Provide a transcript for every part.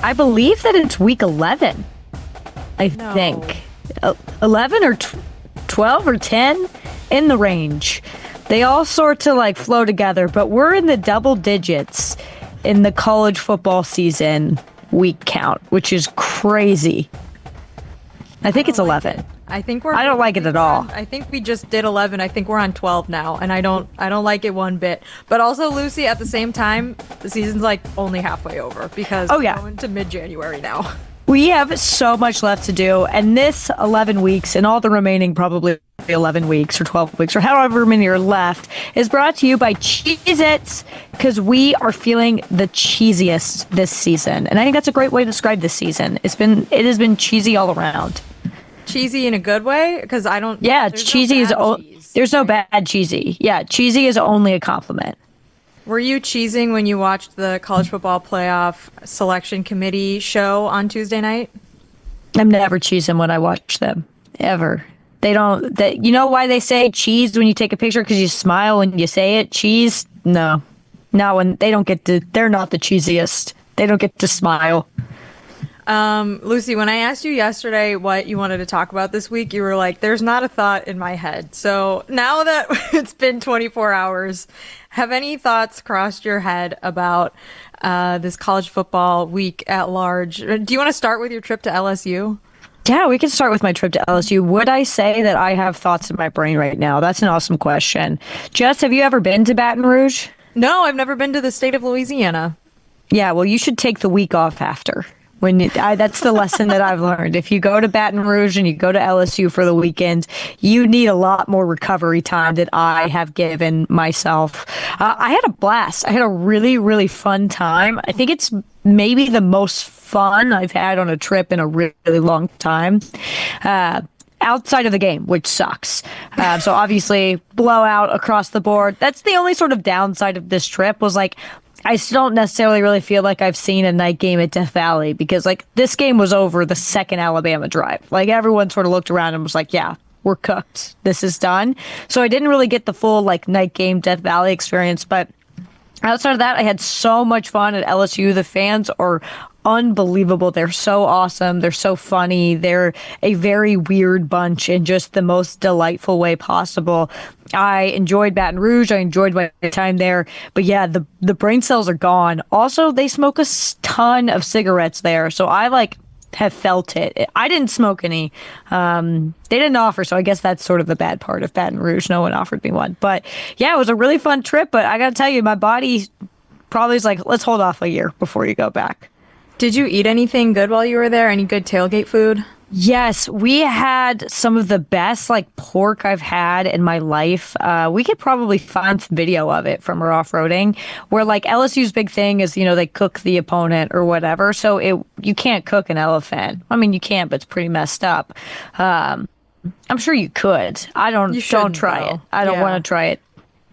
I believe that it's week 11. I think 11 or 12 or 10 in the range. They all sort of like flow together, but we're in the double digits in the college football season week count, which is crazy. I think it's 11. I don't like it at all. I think we just did 11. I think we're on 12 now, and I don't like it one bit. But also, Lucy, at the same time, the season's like only halfway over because we're going to mid-January now. We have so much left to do, and this 11 weeks and all the remaining probably 11 weeks or 12 weeks or however many are left is brought to you by Cheez-Its, because we are feeling the cheesiest this season. And I think that's a great way to describe this season. It has been cheesy all around. Cheesy in a good way? Because I don't... Yeah, cheesy there's no bad cheesy. Yeah, cheesy is only a compliment. Were you cheesing when you watched the College Football Playoff Selection Committee show on Tuesday night? I'm never cheesing when I watch them, ever. You know why they say cheese when you take a picture? Because you smile when you say it? Cheese? No. Not when they don't get to, they're not the cheesiest. They don't get to smile. Lucy, when I asked you yesterday what you wanted to talk about this week, you were like, there's not a thought in my head. So now that it's been 24 hours, have any thoughts crossed your head about this college football week at large? Do you want to start with your trip to LSU? Yeah, we can start with my trip to LSU. Would I say that I have thoughts in my brain right now? That's an awesome question. Jess, have you ever been to Baton Rouge? No, I've never been to the state of Louisiana. Yeah, well, you should take the week off after. That's the lesson that I've learned. If you go to Baton Rouge and you go to LSU for the weekend, you need a lot more recovery time than I have given myself. I had a blast. I had a really, really fun time. I think it's maybe the most fun I've had on a trip in a really, really long time. Outside of the game, which sucks. So obviously, blowout across the board. That's the only sort of downside of this trip was like, I still don't necessarily really feel like I've seen a night game at Death Valley because like this game was over the second Alabama drive. Like everyone sort of looked around and was like, yeah, we're cooked. This is done. So I didn't really get the full like night game Death Valley experience. But outside of that, I had so much fun at LSU. The fans are unbelievable. They're so awesome. They're so funny. They're a very weird bunch in just the most delightful way possible. I enjoyed Baton Rouge. I enjoyed my time there. But yeah, the brain cells are gone. Also, they smoke a ton of cigarettes there. So I like have felt it. I didn't smoke any. They didn't offer. So I guess that's sort of the bad part of Baton Rouge. No one offered me one. But yeah, it was a really fun trip. But I got to tell you, my body probably is like, let's hold off a year before you go back. Did you eat anything good while you were there? Any good tailgate food? Yes, we had some of the best like pork I've had in my life. We could probably find some video of it from our off-roading where like LSU's big thing is, they cook the opponent or whatever. So you can't cook an elephant. I mean, you can, but it's pretty messed up. I'm sure you could. Don't try it. I don't want to try it.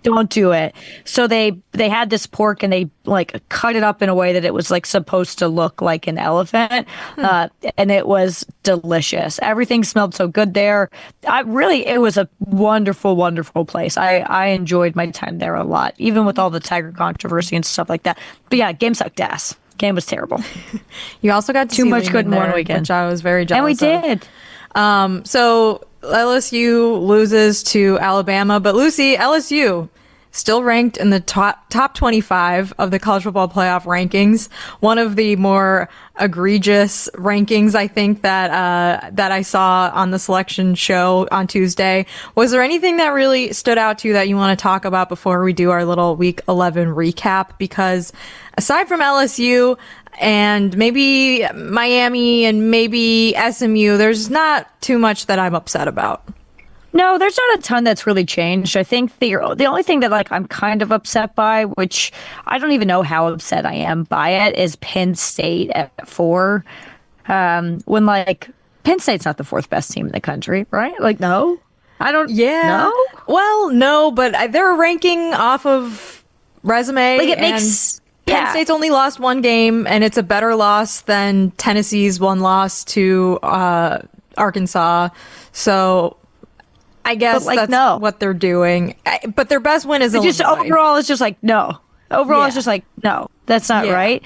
Don't do it. So they had this pork and they like cut it up in a way that it was like supposed to look like an elephant. And it was delicious. Everything smelled so good there. It was a wonderful, wonderful place. I enjoyed my time there a lot, even with all the Tiger controversy and stuff like that. But yeah, game sucked ass. Game was terrible. You also got to too see much good in one there, weekend, which I was very jealous and we did. So LSU loses to Alabama, but Lucy, LSU still ranked in the top 25 of the college football playoff rankings. One of the more egregious rankings, I think, that I saw on the selection show on Tuesday. Was there anything that really stood out to you that you want to talk about before we do our little week 11 recap? Because aside from LSU and maybe Miami and maybe SMU, there's not too much that I'm upset about. No, there's not a ton that's really changed. I think the only thing that like I'm kind of upset by, which I don't even know how upset I am by it, is Penn State at 4. When like Penn State's not the 4th best team in the country, right? Like no, I don't. Yeah. No. Well, no, but they're ranking off of resume. Like it makes. Penn State's only lost one game, and it's a better loss than Tennessee's one loss to Arkansas. So. I guess that's what they're doing. But their best win is Illinois. Just overall, it's just like, no. overall, Yeah. it's just like, no, that's not Yeah. right.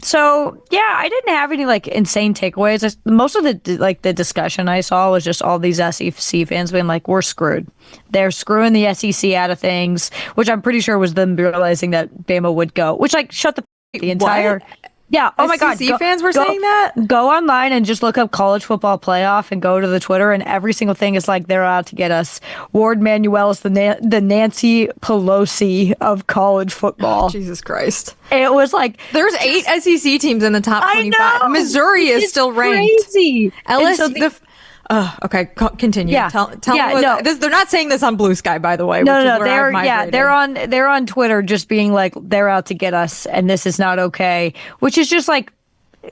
So yeah, I didn't have any like insane takeaways. Most of the discussion I saw was just all these SEC fans being like, we're screwed. They're screwing the SEC out of things, which I'm pretty sure was them realizing that Bama would go, which like shut the entire. What? Yeah. Oh my God. SEC fans were saying that? Go online and just look up college football playoff and go to the Twitter, and every single thing is like they're out to get us. Ward Manuel is the Nancy Pelosi of college football. Jesus Christ. It was like There's 8 SEC teams in the top 25. I know. Missouri is It's still ranked. crazy. And LSU. Okay, continue. Yeah. Tell Yeah, me no. they're not saying this on Blue Sky, by the way. No, which no, is where I've migrated. they're on Twitter just being like they're out to get us and this is not okay, which is just like,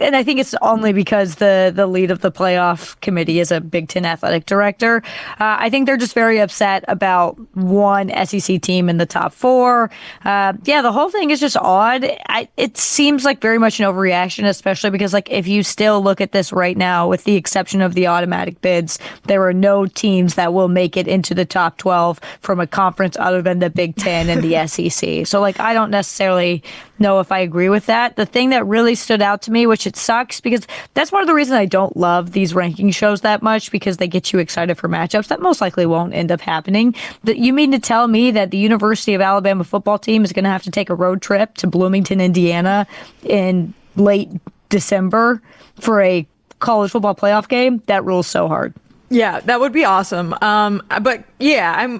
and I think it's only because the lead of the playoff committee is a Big Ten athletic director. I think they're just very upset about one SEC team in the top 4. Yeah, the whole thing is just odd. It seems like very much an overreaction, especially because like if you still look at this right now, with the exception of the automatic bids, there are no teams that will make it into the top 12 from a conference other than the Big Ten and the SEC. So like I don't necessarily know if I agree with that. The thing that really stood out to me, which it sucks because that's one of the reasons I don't love these ranking shows that much, because they get you excited for matchups that most likely won't end up happening. That you mean to tell me that the University of Alabama football team is going to have to take a road trip to Bloomington, Indiana in late December for a college football playoff game? That rules so hard. Yeah, that would be awesome. But yeah,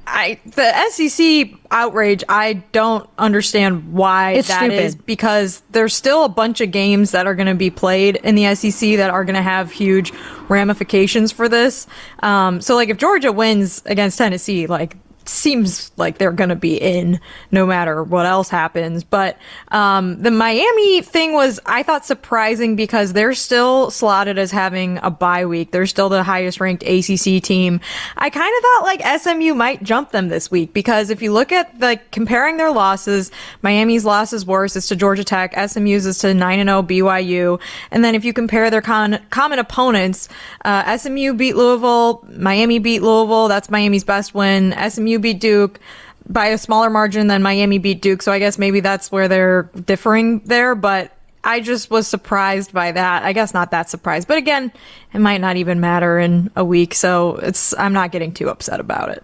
the SEC outrage, I don't understand why It's that stupid. is, because there's still a bunch of games that are going to be played in the SEC that are going to have huge ramifications for this. So like if Georgia wins against Tennessee, like seems like they're going to be in no matter what else happens. But the Miami thing was, I thought, surprising because they're still slotted as having a bye week. They're still the highest ranked ACC team. I kind of thought like SMU might jump them this week, because if you look at like comparing their losses, Miami's loss is worse. It's to Georgia Tech. SMU's is to 9-0 BYU. And then if you compare their common opponents, SMU beat Louisville, Miami beat Louisville. That's Miami's best win. SMU beat Duke by a smaller margin than Miami beat Duke. So I guess maybe that's where they're differing there. But I just was surprised by that. I guess not that surprised. But again, it might not even matter in a week. So I'm not getting too upset about it.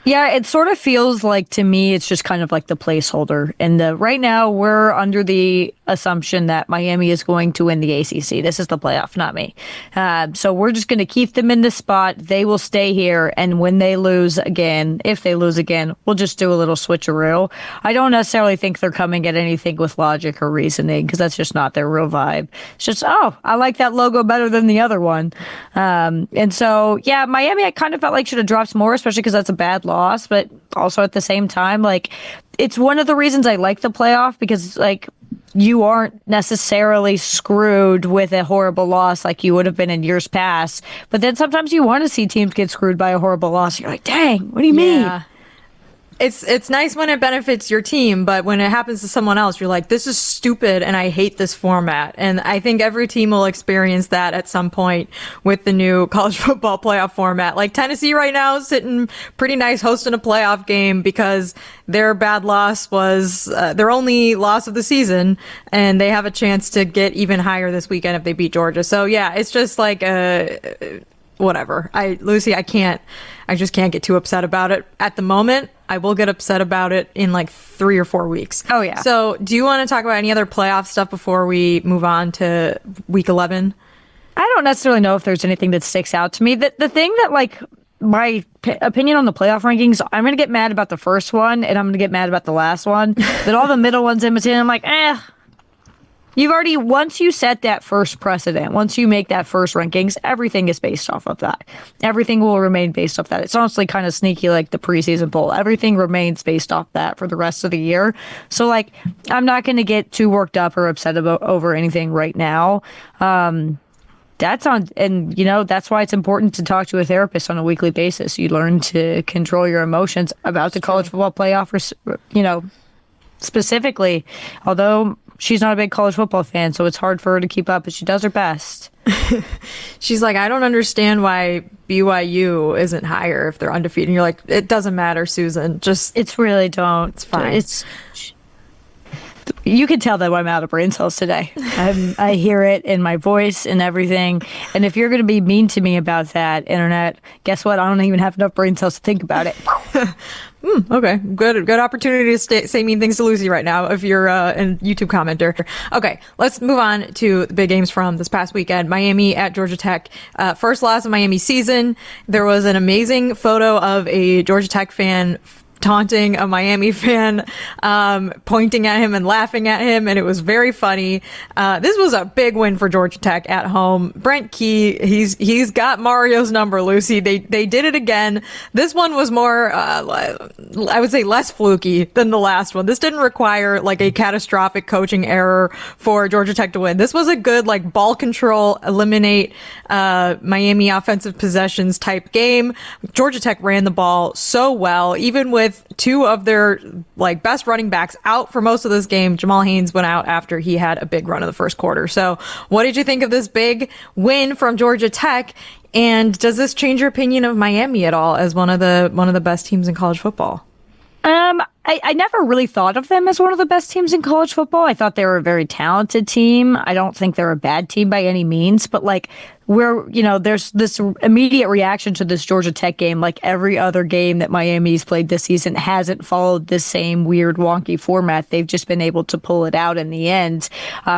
Yeah, it sort of feels like, to me, it's just kind of like the placeholder. And right now, we're under the assumption that Miami is going to win the ACC. This is the playoff, not me. So we're just going to keep them in this spot. They will stay here. And when they lose again, if they lose again, we'll just do a little switcheroo. I don't necessarily think they're coming at anything with logic or reasoning, because that's just not their real vibe. It's just, oh, I like that logo better than the other one. And so, yeah, Miami, I kind of felt like should have dropped more, especially because that's a bad loss. But also at the same time, like, it's one of the reasons I like the playoff, because like you aren't necessarily screwed with a horrible loss like you would have been in years past. But then sometimes you want to see teams get screwed by a horrible loss. You're like, dang, what do you mean? It's nice when it benefits your team, but when it happens to someone else, you're like, this is stupid and I hate this format. And I think every team will experience that at some point with the new college football playoff format. Like Tennessee right now is sitting pretty nice hosting a playoff game because their bad loss was their only loss of the season, and they have a chance to get even higher this weekend if they beat Georgia. So yeah, it's just like whatever. Lucy, I just can't get too upset about it at the moment. I will get upset about it in like 3 or 4 weeks. Oh, yeah. So do you want to talk about any other playoff stuff before we move on to week 11? I don't necessarily know if there's anything that sticks out to me. The thing that, like, my opinion on the playoff rankings, I'm going to get mad about the first one, and I'm going to get mad about the last one. But all the middle ones in between, I'm like, You've already, once you set that first precedent, once you make that first rankings, everything is based off of that. Everything will remain based off that. It's honestly kind of sneaky like the preseason poll. Everything remains based off that for the rest of the year. So, like, I'm not going to get too worked up or upset over anything right now. That's on, and that's why it's important to talk to a therapist on a weekly basis. You learn to control your emotions about the college football playoff, specifically, although she's not a big college football fan, so it's hard for her to keep up, but she does her best. She's like, I don't understand why BYU isn't higher if they're undefeated. And you're like, it doesn't matter, Susan. It's really don't. It's fine. You can tell that I'm out of brain cells today. I hear it in my voice and everything. And if you're going to be mean to me about that, internet, guess what? I don't even have enough brain cells to think about it. Okay, good opportunity to say mean things to Lucy right now if you're a YouTube commenter. Okay, let's move on to the big games from this past weekend. Miami at Georgia Tech. First loss of Miami season. There was an amazing photo of a Georgia Tech fan taunting a Miami fan, pointing at him and laughing at him, and it was very funny. This was a big win for Georgia Tech at home. Brent Key, he's got Mario's number, Lucy. They did it again. This one was more, I would say, less fluky than the last one. This didn't require like a catastrophic coaching error for Georgia Tech to win. This was a good like ball control, eliminate Miami offensive possessions type game. Georgia Tech ran the ball so well, even with two of their like best running backs out for most of this game. Jamal Haynes went out after he had a big run in the first quarter. So what did you think of this big win from Georgia Tech? And does this change your opinion of Miami at all as one of the best teams in college football? I never really thought of them as one of the best teams in college football. I thought they were a very talented team. I don't think they're a bad team by any means, but like there's this immediate reaction to this Georgia Tech game. Like every other game that Miami's played this season hasn't followed this same weird, wonky format. They've just been able to pull it out in the end.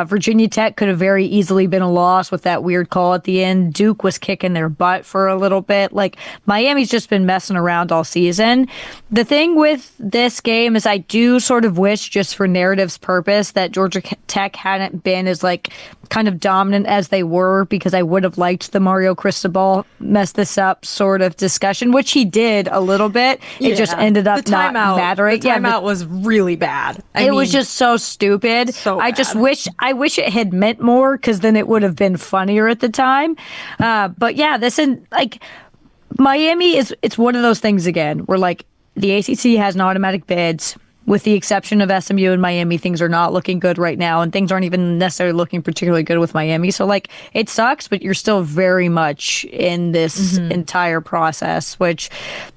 Virginia Tech could have very easily been a loss with that weird call at the end. Duke was kicking their butt for a little bit. Like Miami's just been messing around all season. The thing with this game is I do sort of wish, just for narrative's purpose, that Georgia Tech hadn't been as like kind of dominant as they were, because I would have liked the Mario Cristobal mess this up sort of discussion, which he did a little bit. It just ended up not mattering. The timeout was really bad. It was just so stupid. I wish it had meant more, because then it would have been funnier at the time. But yeah, Miami it's one of those things again where like the ACC has an automatic bids. With the exception of SMU and Miami, things are not looking good right now, and things aren't even necessarily looking particularly good with Miami. So, like, it sucks, but you're still very much in this entire process, but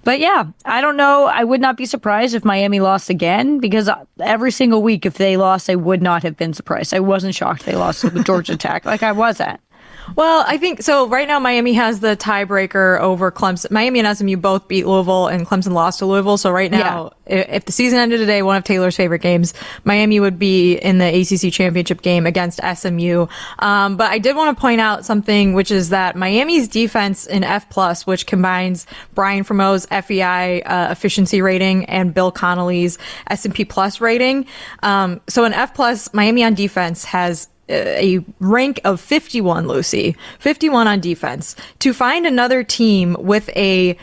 yeah, I don't know. I would not be surprised if Miami lost again, because every single week, if they lost, I would not have been surprised. I wasn't shocked they lost to Georgia Tech. Like, I wasn't. Well, I think so. Right now, Miami has the tiebreaker over Clemson. Miami and SMU both beat Louisville, and Clemson lost to Louisville. So right now, if the season ended today, one of Taylor's favorite games, Miami would be in the ACC championship game against SMU. But I did want to point out something, which is that Miami's defense in F+, which combines Brian Fremeau's FEI efficiency rating and Bill Connolly's S&P Plus rating. So in F+, Miami on defense has a rank of 51, Lucy. 51 on defense. To find another team with a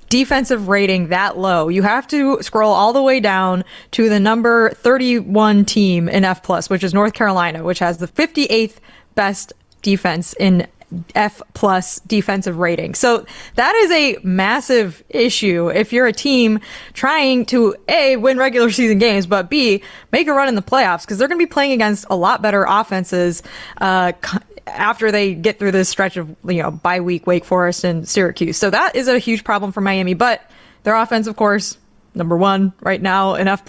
defensive rating that low, you have to scroll all the way down to the number 31 team in F+, which is North Carolina, which has the 58th best defense in F+ defensive rating. So that is a massive issue if you're a team trying to A, win regular season games, but B, make a run in the playoffs, because they're going to be playing against a lot better offenses after they get through this stretch of bye week, Wake Forest and Syracuse. So that is a huge problem for Miami, but their offense, of course, number one right now in F+,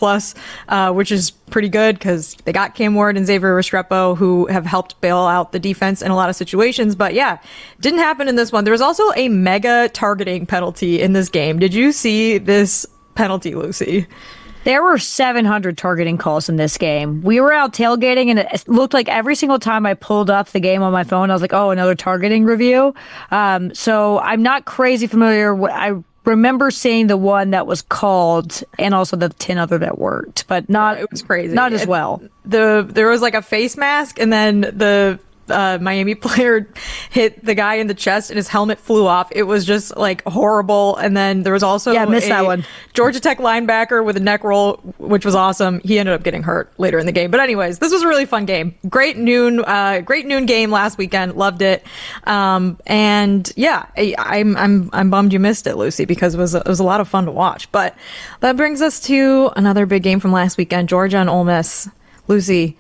which is pretty good because they got Cam Ward and Xavier Restrepo, who have helped bail out the defense in a lot of situations. But yeah, didn't happen in this one. There was also a mega targeting penalty in this game. Did you see this penalty, Lucy? There were 700 targeting calls in this game. We were out tailgating, and it looked like every single time I pulled up the game on my phone, I was like, oh, another targeting review. So I'm not crazy familiar. I remember seeing the one that was called and also the 10 other that worked, but not, it was crazy. Not as well. There was like a face mask, and then the Miami player hit the guy in the chest and his helmet flew off. It was just like horrible. And then there was also missed that one. Georgia Tech linebacker with a neck roll, which was awesome. He ended up getting hurt later in the game. But anyways, this was a really fun game. Great noon game last weekend. Loved it. And yeah, I'm bummed you missed it, Lucy, because it was a lot of fun to watch. But that brings us to another big game from last weekend, Georgia and Ole Miss. Lucy,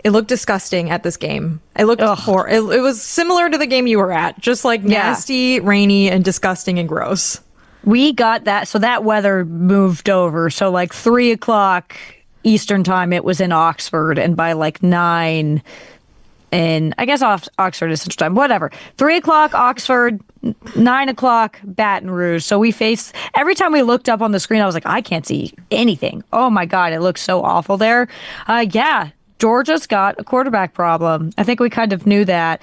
it looked disgusting at this game. It looked horrible. It was similar to the game you were at, just like nasty, rainy, and disgusting and gross. We got that. So that weather moved over. So like 3:00 Eastern time, it was in Oxford, and by like 9, and I guess Oxford is Central Time, whatever. 3 o'clock Oxford, 9 o'clock Baton Rouge. So we faced, every time we looked up on the screen, I was like, I can't see anything. Oh my God, it looks so awful there. Yeah. Georgia's got a quarterback problem. I think we kind of knew that.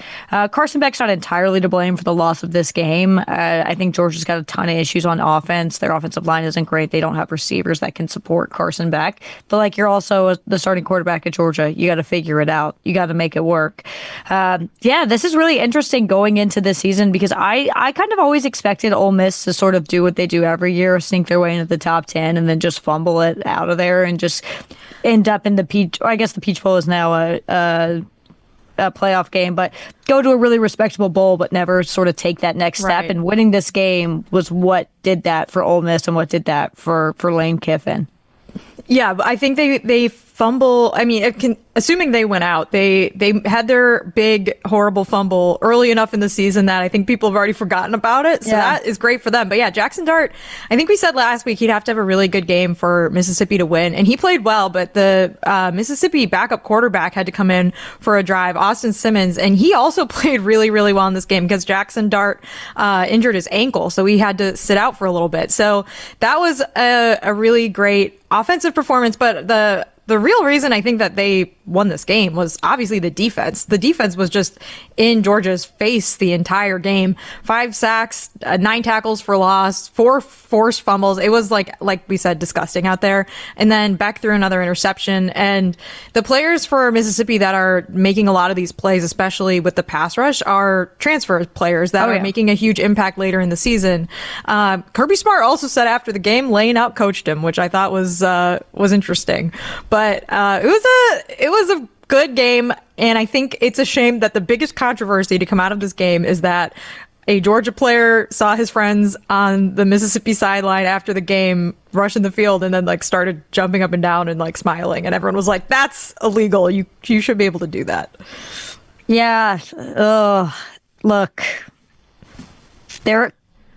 Carson Beck's not entirely to blame for the loss of this game. I think Georgia's got a ton of issues on offense. Their offensive line isn't great. They don't have receivers that can support Carson Beck. But like, you're also the starting quarterback at Georgia. You got to figure it out. You got to make it work. Yeah, this is really interesting going into this season because I kind of always expected Ole Miss to sort of do what they do every year, sneak their way into the top 10 and then just fumble it out of there and just end up in the Peach. I guess the Peach Bowl is now a playoff game, but go to a really respectable bowl, but never sort of take that next step. Right. And winning this game was what did that for Ole Miss and what did that for Lane Kiffin. Yeah, but I think they fumble. I mean, assuming they went out, they had their big horrible fumble early enough in the season that I think people have already forgotten about it. So that is great for them. But yeah, Jackson Dart, I think we said last week he'd have to have a really good game for Mississippi to win, and he played well. But the Mississippi backup quarterback had to come in for a drive, Austin Simmons, and he also played really, really well in this game because Jackson Dart injured his ankle, so he had to sit out for a little bit. So that was a really great offensive performance, but the real reason I think that they won this game was obviously the defense. The defense was just in Georgia's face the entire game. 5 sacks, 9 tackles for loss, 4 forced fumbles. It was like we said, disgusting out there. And then Beck threw another interception. And the players for Mississippi that are making a lot of these plays, especially with the pass rush, are transfer players that are making a huge impact later in the season. Kirby Smart also said after the game, Lane out coached him, which I thought was interesting. But it was a good game, and I think it's a shame that the biggest controversy to come out of this game is that a Georgia player saw his friends on the Mississippi sideline after the game rush in the field and then like started jumping up and down and like smiling, and everyone was like, "That's illegal. You should be able to do that." Yeah. Look,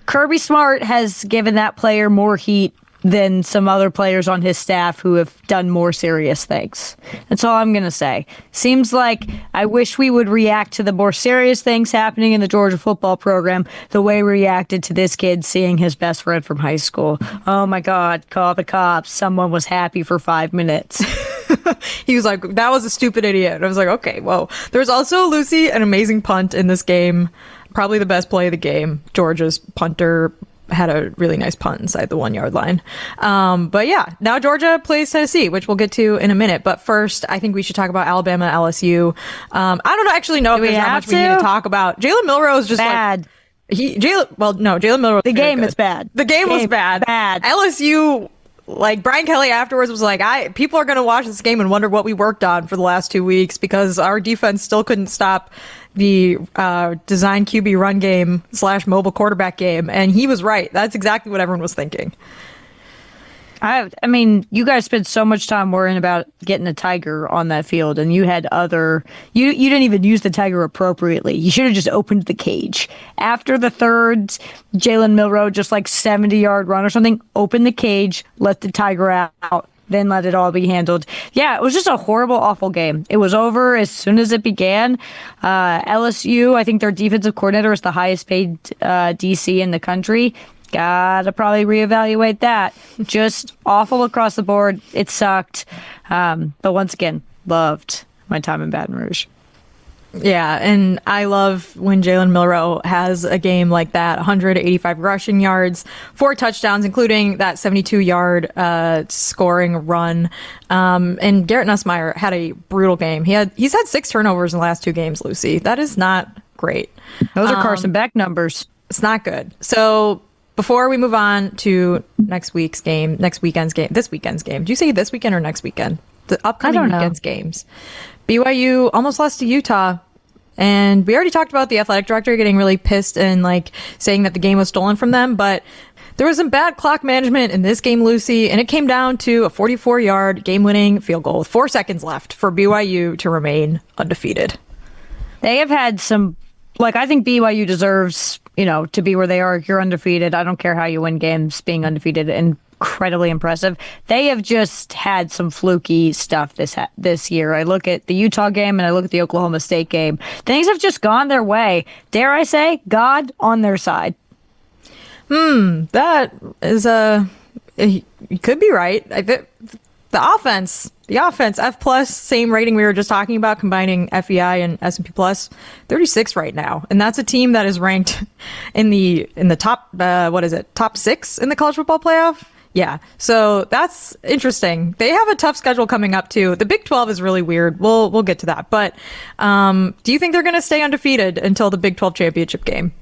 Kirby Smart has given that player more heat than some other players on his staff who have done more serious things. That's all I'm going to say. Seems like I wish we would react to the more serious things happening in the Georgia football program the way we reacted to this kid seeing his best friend from high school. Oh my God, call the cops. Someone was happy for 5 minutes. He was like, that was a stupid idiot. And I was like, okay, well, there was also, Lucy, an amazing punt in this game. Probably the best play of the game. Georgia's punter had a really nice punt inside the 1 yard line. But yeah, now Georgia plays Tennessee, which we'll get to in a minute. But first, I think we should talk about Alabama, LSU. I don't actually know if there's that much we need to talk about. Jalen Milroe is just bad. Jalen Milroe. The game is bad. The game was bad. LSU, like Brian Kelly afterwards was like, people are going to watch this game and wonder what we worked on for the last 2 weeks because our defense still couldn't stop the design QB run game / mobile quarterback game. And he was right. That's exactly what everyone was thinking. I mean, you guys spent so much time worrying about getting a Tiger on that field, and you had you didn't even use the Tiger appropriately. You should have just opened the cage. After the third Jalen Milroe, just like 70-yard run or something, open the cage, let the Tiger out, then let it all be handled. Yeah, it was just a horrible, awful game. It was over as soon as it began. LSU, I think their defensive coordinator is the highest paid DC in the country. Gotta probably reevaluate that. Just awful across the board. It sucked. But once again, loved my time in Baton Rouge. Yeah, and I love when Jalen Milroe has a game like that, 185 rushing yards, 4 touchdowns, including that 72-yard scoring run. And Garrett Nussmeier had a brutal game. He's had 6 turnovers in the last 2 games, Lucy. That is not great. Those are Carson Beck numbers. It's not good. So before we move on to this weekend's game. Do you say this weekend or next weekend? The upcoming weekend's games. BYU almost lost to Utah, and we already talked about the athletic director getting really pissed and like saying that the game was stolen from them, but there was some bad clock management in this game, Lucy, and it came down to a 44-yard game-winning field goal with 4 seconds left for BYU to remain undefeated. They have had some, I think BYU deserves, to be where they are. You're undefeated. I don't care how you win games being undefeated, and incredibly impressive. They have just had some fluky stuff this year. I look at the Utah game and I look at the Oklahoma State game. Things have just gone their way. Dare I say, God on their side. That is you could be right. The offense, F+, same rating we were just talking about, combining FEI and S&P Plus, 36 right now. And that's a team that is ranked in the top, top 6 in the college football playoff? Yeah. So that's interesting. They have a tough schedule coming up too. The Big 12 is really weird. We'll get to that. But do you think they're going to stay undefeated until the Big 12 championship game?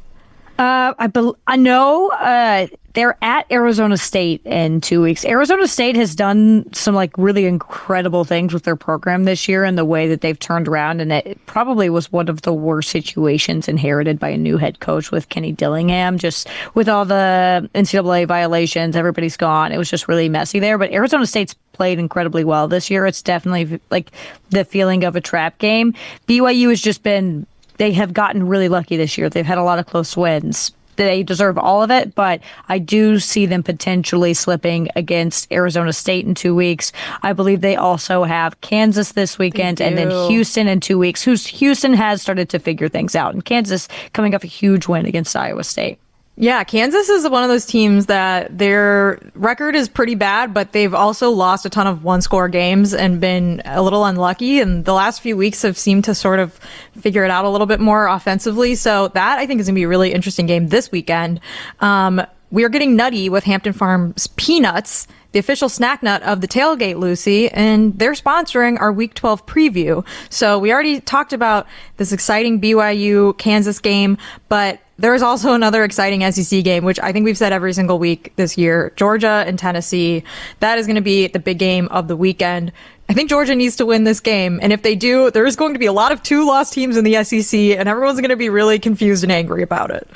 I know they're at Arizona State in 2 weeks. Arizona State has done some like really incredible things with their program this year and the way that they've turned around. And it probably was one of the worst situations inherited by a new head coach with Kenny Dillingham, just with all the NCAA violations. Everybody's gone. It was just really messy there. But Arizona State's played incredibly well this year. It's definitely like the feeling of a trap game. BYU has just been... They have gotten really lucky this year. They've had a lot of close wins. They deserve all of it, but I do see them potentially slipping against Arizona State in 2 weeks. I believe they also have Kansas this weekend and then Houston in 2 weeks. Houston has started to figure things out, and Kansas coming off a huge win against Iowa State. Yeah, Kansas is one of those teams that their record is pretty bad, but they've also lost a ton of one-score games and been a little unlucky. And the last few weeks have seemed to sort of figure it out a little bit more offensively. So that, I think, is going to be a really interesting game this weekend. We are getting nutty with Hampton Farms Peanuts, the official snack nut of the tailgate, Lucy, and they're sponsoring our Week 12 preview. So we already talked about this exciting BYU Kansas game, but there is also another exciting SEC game, which I think we've said every single week this year, Georgia and Tennessee. That is going to be the big game of the weekend. I think Georgia needs to win this game. And if they do, there is going to be a lot of 2-loss teams in the SEC, and everyone's going to be really confused and angry about it.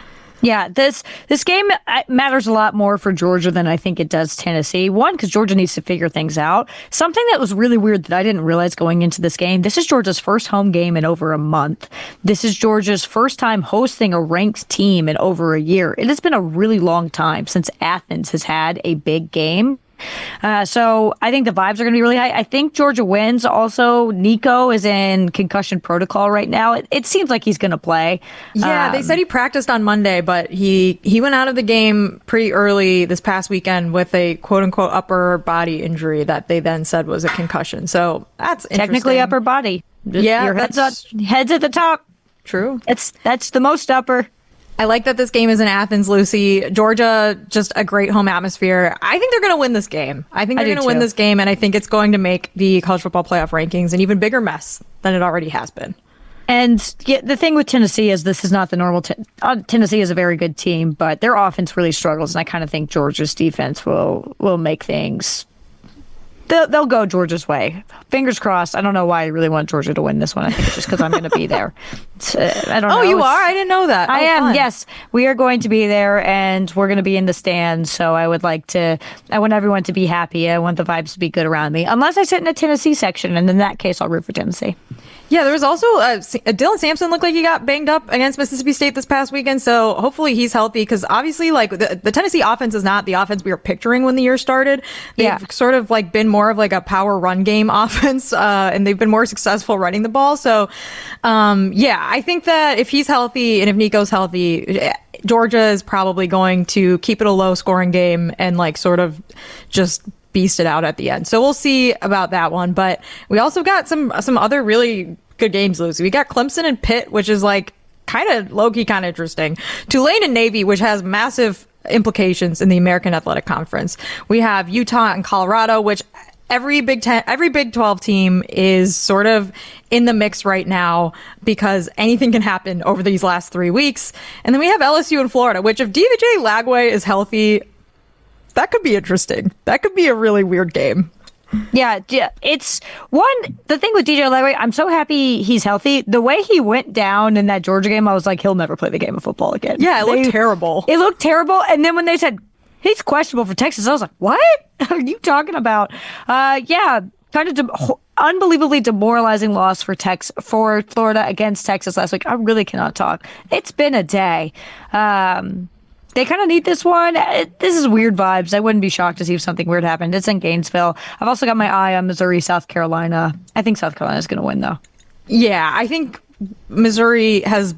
Yeah, this game matters a lot more for Georgia than I think it does Tennessee. One, because Georgia needs to figure things out. Something that was really weird that I didn't realize going into this game, this is Georgia's first home game in over a month. This is Georgia's first time hosting a ranked team in over a year. It has been a really long time since Athens has had a big game. So I think the vibes are going to be really high. I think Georgia wins. Also, Nico is in concussion protocol right now. It seems like he's going to play. Yeah, they said he practiced on Monday, but he went out of the game pretty early this past weekend with a quote-unquote upper body injury that they then said was a concussion. So that's technically upper body. Yeah, your head's at the top. True. That's the most upper. I like that this game is in Athens, Lucy. Georgia, just a great home atmosphere. I think they're going to win this game. I think they're going to win this game, and I think it's going to make the college football playoff rankings an even bigger mess than it already has been. And yeah, the thing with Tennessee is this is not the normal. Tennessee is a very good team, but their offense really struggles, and I kind of think Georgia's defense will make things. They'll go Georgia's way. Fingers crossed. I don't know why I really want Georgia to win this one. I think it's just because I'm going to be there. I don't know. Oh, you are? I didn't know that. I am. Fun. Yes, we are going to be there, and we're going to be in the stands. So I want everyone to be happy. I want the vibes to be good around me. Unless I sit in the Tennessee section, and in that case, I'll root for Tennessee. Yeah, there was also Dylan Sampson looked like he got banged up against Mississippi State this past weekend. So hopefully he's healthy, because obviously like the Tennessee offense is not the offense we were picturing when the year started. They've sort of like been more of like a power run game offense, and they've been more successful running the ball. So I think that if he's healthy and if Nico's healthy, Georgia is probably going to keep it a low scoring game and like sort of just beast it out at the end. So we'll see about that one. But we also got some other really good games, Lucy. We got Clemson and Pitt, which is like kind of low-key kind of interesting. Tulane and Navy, which has massive implications in the American Athletic Conference. We have Utah and Colorado, which every Big 12 team is sort of in the mix right now because anything can happen over these last 3 weeks. And then we have LSU and Florida, which if DJ Lagway is healthy, that could be interesting. That could be a really weird game. Yeah, it's the thing with DJ Lagway, I'm so happy he's healthy. The way he went down in that Georgia game, I was like, he'll never play the game of football again. Yeah, it looked terrible. It looked terrible. And then when they said he's questionable for Texas, I was like, what are you talking about? Kind of unbelievably demoralizing loss for Florida against Texas last week. I really cannot talk. It's been a day. They kind of need this one. This is weird vibes. I wouldn't be shocked to see if something weird happened. It's in Gainesville. I've also got my eye on Missouri, South Carolina. I think South Carolina's going to win, though. Yeah, I think Missouri has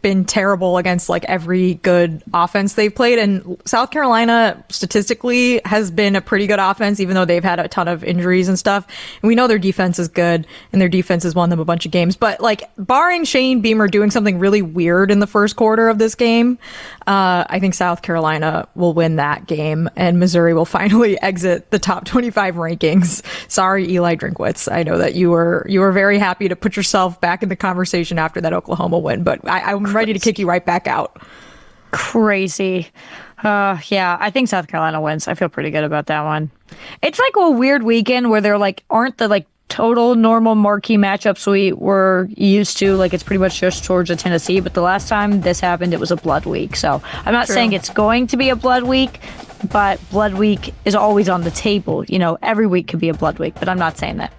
been terrible against like every good offense they've played, and South Carolina statistically has been a pretty good offense, even though they've had a ton of injuries and stuff. And we know their defense is good, and their defense has won them a bunch of games. But like, barring Shane Beamer doing something really weird in the first quarter of this game, I think South Carolina will win that game, and Missouri will finally exit the top 25 rankings. Sorry, Eli Drinkwitz. I know that you were very happy to put yourself back in the conversation after that Oklahoma win, but I'm ready to kick you right back out. Crazy. Yeah, I think South Carolina wins. I feel pretty good about that one. It's like a weird weekend where there like aren't the like total normal marquee matchups we were used to. Like, it's pretty much just Georgia, Tennessee. But the last time this happened, it was a blood week. So I'm not saying it's going to be a blood week, but blood week is always on the table. You know, every week could be a blood week, but I'm not saying that.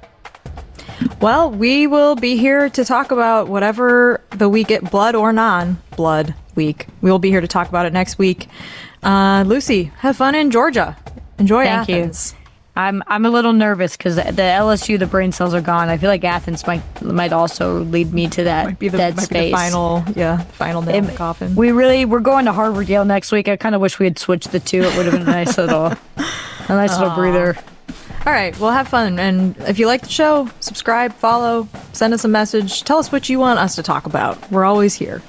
Well, we will be here to talk about whatever the week, blood or non-blood week. We will be here to talk about it next week. Lucy, have fun in Georgia. Enjoy Athens. Thank you. I'm a little nervous because the LSU, the brain cells are gone. I feel like Athens might also lead me to that dead space. Be the final nail in the coffin. We're going to Harvard Yale next week. I kind of wish we had switched the two. It would have been a nice little breather. All right, well, have fun. And if you like the show, subscribe, follow, send us a message. Tell us what you want us to talk about. We're always here.